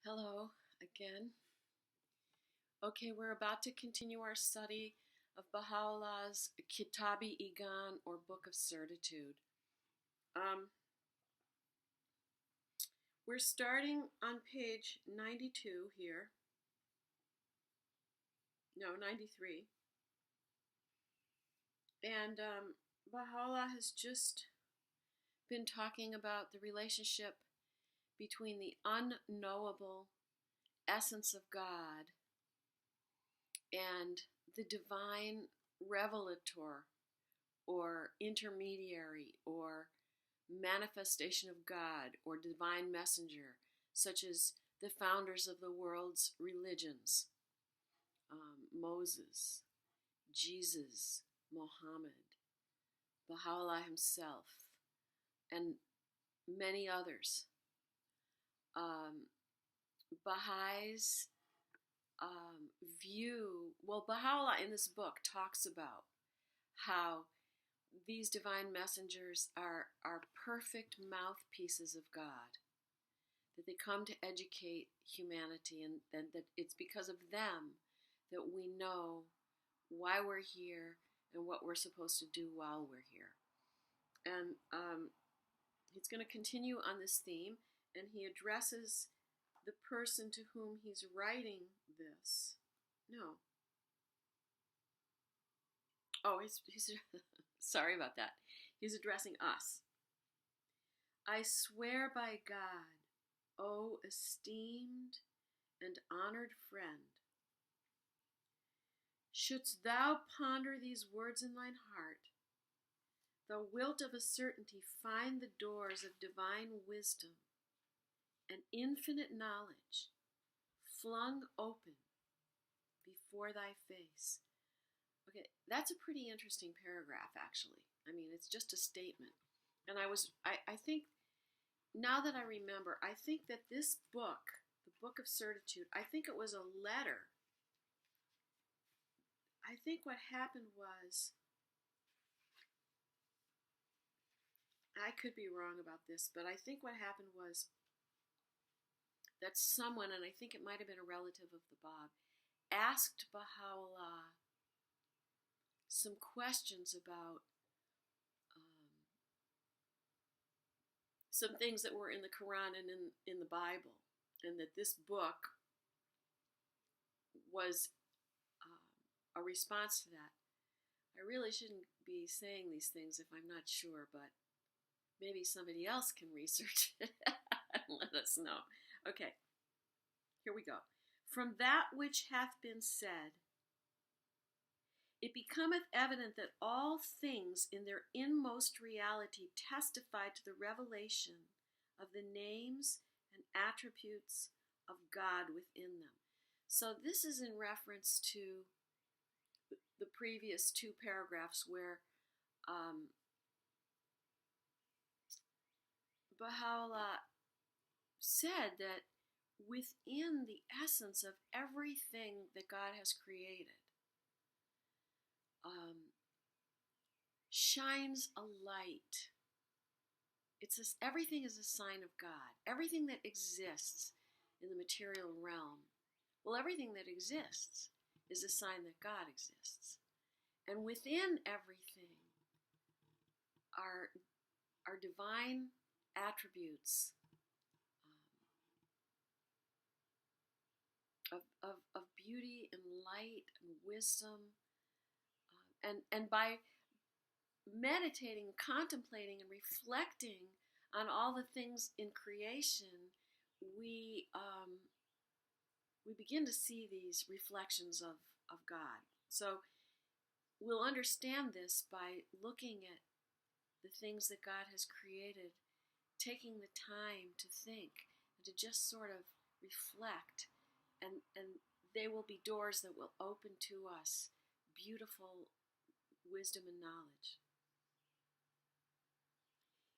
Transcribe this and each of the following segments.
Hello again. Okay, we're about to continue our study of Baha'u'llah's Kitab-i-Igan, or Book of Certitude. We're starting on page 92 here. No, 93. And Baha'u'llah has just been talking about the relationship between the unknowable essence of God and the divine revelator or intermediary or manifestation of God or divine messenger, such as the founders of the world's religions, Moses, Jesus, Muhammad, Baha'u'llah himself, and many others. Baha'is Baha'u'llah in this book talks about how these divine messengers are perfect mouthpieces of God, that they come to educate humanity, and that it's because of them that we know why we're here and what we're supposed to do while we're here. And he's going to continue on this theme, and he addresses the person to whom he's writing this. No. Oh, he's sorry about that. He's addressing us. I swear by God, O esteemed and honored friend, shouldst thou ponder these words in thine heart, thou wilt of a certainty find the doors of divine wisdom and infinite knowledge flung open before thy face. Okay, that's a pretty interesting paragraph, actually. I mean, it's just a statement. And I think, now that I remember, I think that this book, the Book of Certitude, I think it was a letter. I think what happened was, I could be wrong about this, but I think what happened was that someone, and I think it might have been a relative of the Bab, asked Baha'u'llah some questions about some things that were in the Quran and in the Bible, and that this book was a response to that. I really shouldn't be saying these things if I'm not sure, but maybe somebody else can research it and let us know. Okay, here we go. From that which hath been said, it becometh evident that all things in their inmost reality testify to the revelation of the names and attributes of God within them. So this is in reference to the previous two paragraphs where Baha'u'llah said that within the essence of everything that God has created shines a light. Everything is a sign of God. Everything that exists in the material realm, well, everything that exists is a sign that God exists. And within everything are divine attributes of beauty and light and wisdom. And by meditating, contemplating, and reflecting on all the things in creation, we begin to see these reflections of God. So we'll understand this by looking at the things that God has created, taking the time to think and to just sort of reflect, and they will be doors that will open to us beautiful wisdom and knowledge.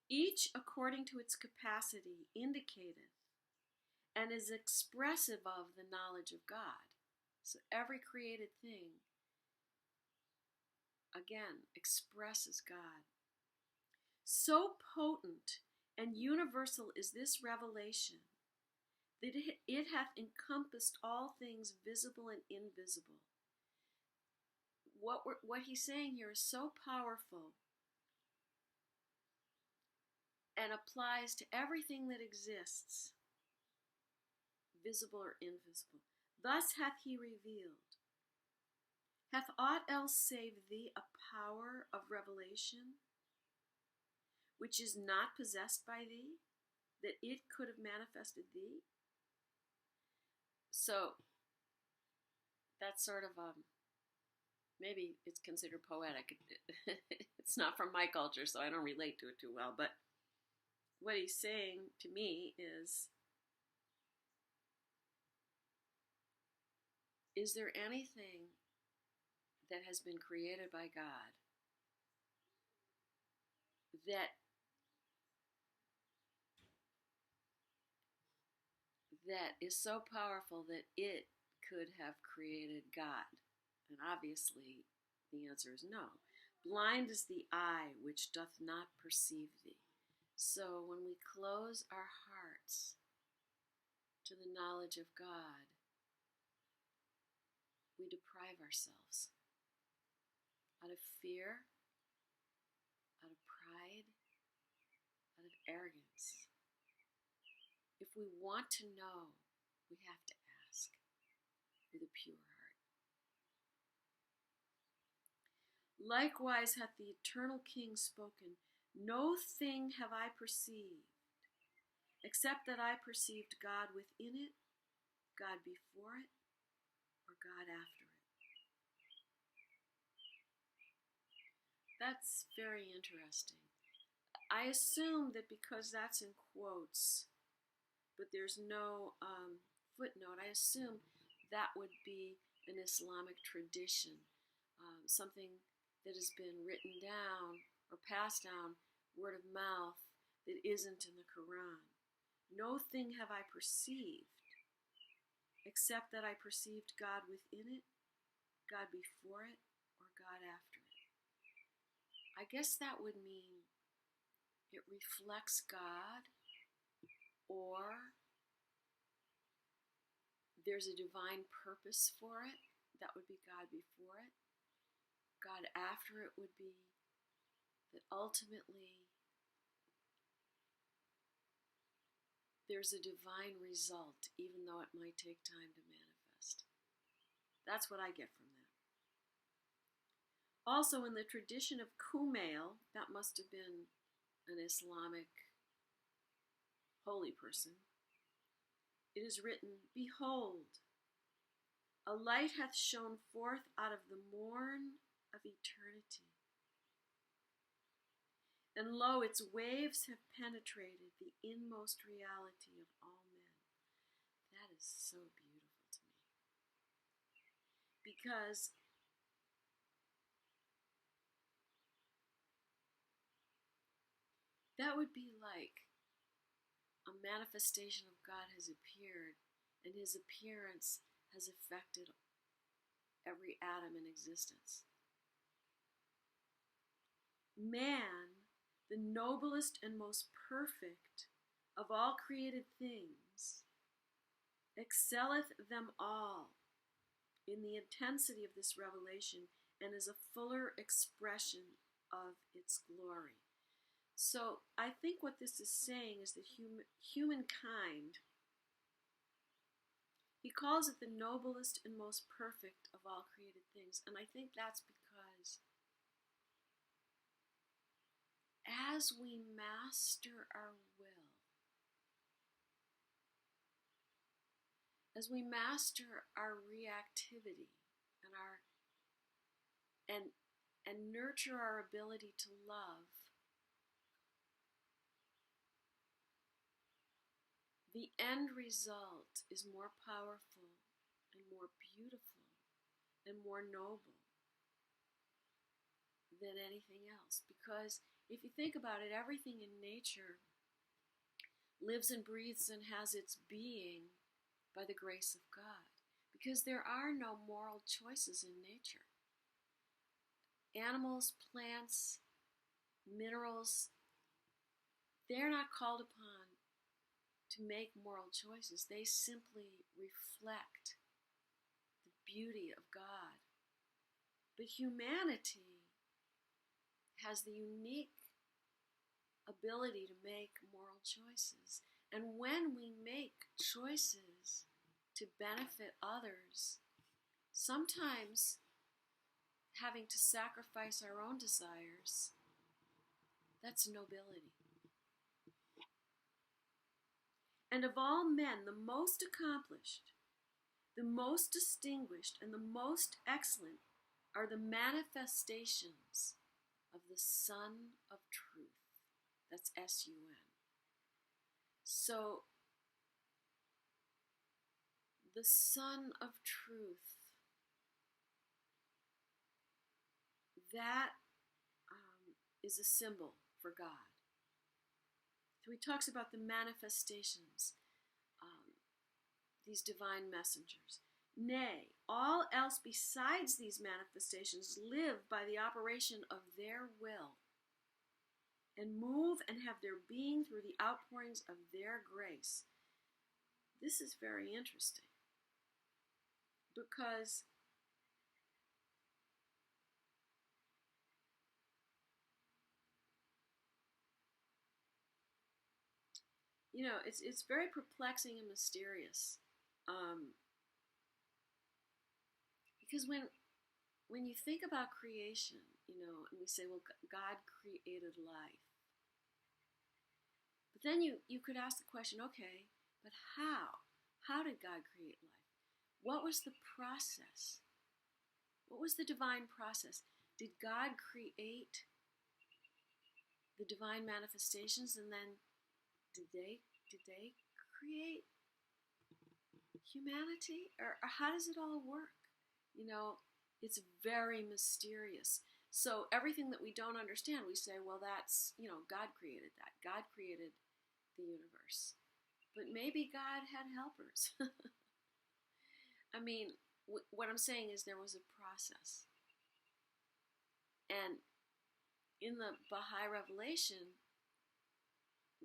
Each according to its capacity indicateth and is expressive of the knowledge of God. So every created thing, again, expresses God. So potent and universal is this revelation that it hath encompassed all things visible and invisible. What he's saying here is so powerful and applies to everything that exists, visible or invisible. Thus hath he revealed. Hath aught else save thee a power of revelation, which is not possessed by thee, that it could have manifested thee? So that's sort of maybe it's considered poetic. It's not from my culture, so I don't relate to it too well. But what he's saying to me is there anything that has been created by God that is so powerful that it could have created God? And obviously, the answer is no. Blind is the eye which doth not perceive thee. So when we close our hearts to the knowledge of God, we deprive ourselves out of fear, out of pride, out of arrogance. If we want to know, we have to ask with a pure heart. Likewise hath the eternal King spoken, no thing have I perceived, except that I perceived God within it, God before it, or God after it. That's very interesting. I assume that because that's in quotes, but there's no footnote, I assume that would be an Islamic tradition, something that has been written down or passed down word of mouth that isn't in the Quran. No thing have I perceived, except that I perceived God within it, God before it, or God after it. I guess that would mean it reflects God, or there's a divine purpose for it. That would be God before it. God after it would be that ultimately there's a divine result, even though it might take time to manifest. That's what I get from that. Also, in the tradition of Kumail, that must have been an Islamic holy person, it is written, behold, a light hath shone forth out of the morn of eternity. And lo, its waves have penetrated the inmost reality of all men. That is so beautiful to me. Because that would be like a manifestation of God has appeared, and his appearance has affected every atom in existence. Man, the noblest and most perfect of all created things, excelleth them all in the intensity of this revelation and is a fuller expression of its glory. So I think what this is saying is that humankind, he calls it the noblest and most perfect of all created things. And I think that's because as we master our will, as we master our reactivity and nurture our ability to love, the end result is more powerful and more beautiful and more noble than anything else. Because if you think about it, everything in nature lives and breathes and has its being by the grace of God. Because there are no moral choices in nature. Animals, plants, minerals, they're not called upon to make moral choices. They simply reflect the beauty of God. But humanity has the unique ability to make moral choices. And when we make choices to benefit others, sometimes having to sacrifice our own desires, that's nobility. And of all men, the most accomplished, the most distinguished, and the most excellent are the manifestations of the Son of Truth. That's S-U-N. So, the Son of Truth, that is a symbol for God. So he talks about the manifestations, these divine messengers. Nay, all else besides these manifestations live by the operation of their will, and move and have their being through the outpourings of their grace. This is very interesting, because it's very perplexing and mysterious, because when you think about creation, and we say, well, God created life. But then you could ask the question, okay, but how? How did God create life? What was the process? What was the divine process? Did God create the divine manifestations, and then did they create humanity? Or how does it all work? It's very mysterious. So everything that we don't understand, we say, well, that's, God created that. God created the universe. But maybe God had helpers. I mean, what I'm saying is there was a process. And in the Baha'i revelation,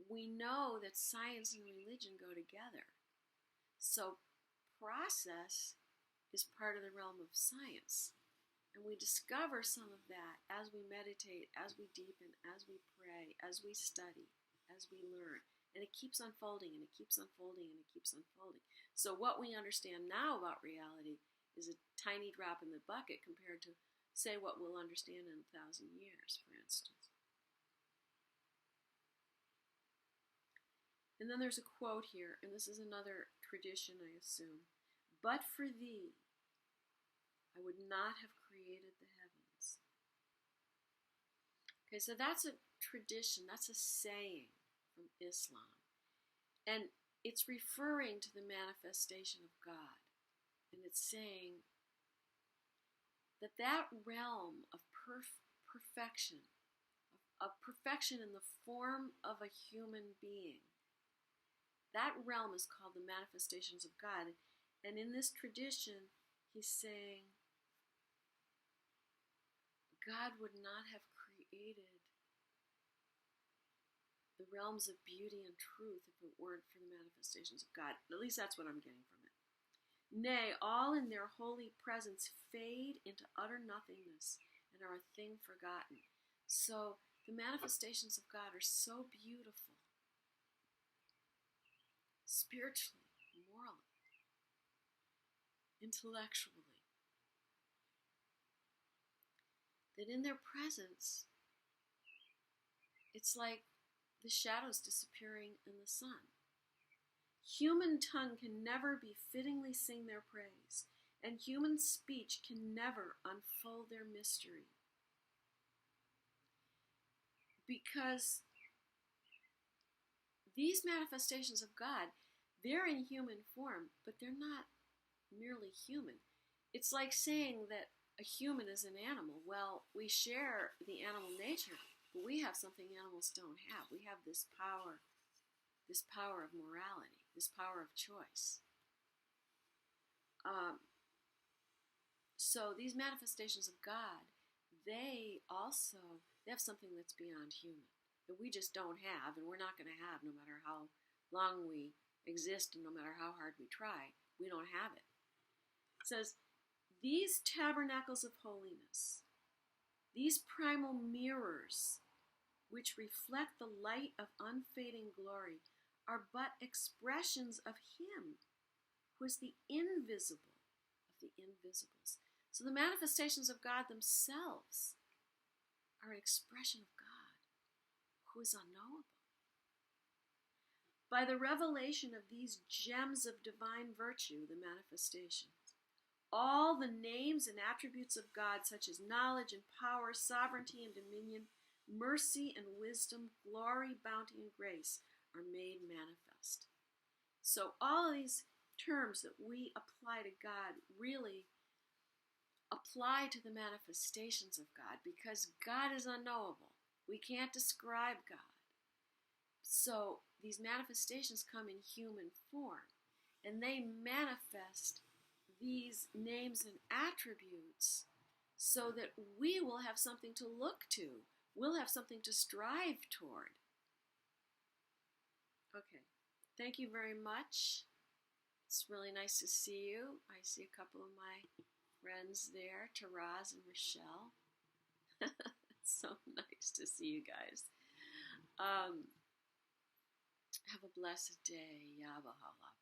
we know that science and religion go together. So process is part of the realm of science. And we discover some of that as we meditate, as we deepen, as we pray, as we study, as we learn. And it keeps unfolding, and it keeps unfolding, and it keeps unfolding. So what we understand now about reality is a tiny drop in the bucket compared to, say, what we'll understand in 1,000 years, for instance. And then there's a quote here, and this is another tradition, I assume. But for thee, I would not have created the heavens. Okay, so that's a tradition, that's a saying from Islam. And it's referring to the manifestation of God. And it's saying that realm of perfection, of perfection in the form of a human being, that realm is called the manifestations of God. And in this tradition, he's saying God would not have created the realms of beauty and truth if it weren't for the manifestations of God. At least that's what I'm getting from it. Nay, all in their holy presence fade into utter nothingness and are a thing forgotten. So the manifestations of God are so beautiful, spiritually, morally, intellectually, that in their presence, it's like the shadows disappearing in the sun. Human tongue can never befittingly sing their praise, and human speech can never unfold their mystery. Because these manifestations of God, they're in human form, but they're not merely human. It's like saying that a human is an animal. Well, we share the animal nature, but we have something animals don't have. We have this power of morality, this power of choice. So these manifestations of God, they have something that's beyond human, that we just don't have, and we're not going to have, no matter how long we exist and no matter how hard we try, we don't have it. It says, these tabernacles of holiness, these primal mirrors, which reflect the light of unfading glory, are but expressions of Him who is the invisible of the invisibles. So the manifestations of God themselves are an expression of God who is unknowable. By the revelation of these gems of divine virtue, the manifestations, all the names and attributes of God, such as knowledge and power, sovereignty and dominion, mercy and wisdom, glory, bounty, and grace, are made manifest. So all of these terms that we apply to God really apply to the manifestations of God, because God is unknowable. We can't describe God. So these manifestations come in human form, and they manifest these names and attributes so that we will have something to look to. We'll have something to strive toward. Okay, thank you very much. It's really nice to see you. I see a couple of my friends there, Taraz and Michelle. It's so nice to see you guys. Have a blessed day. Yabahala.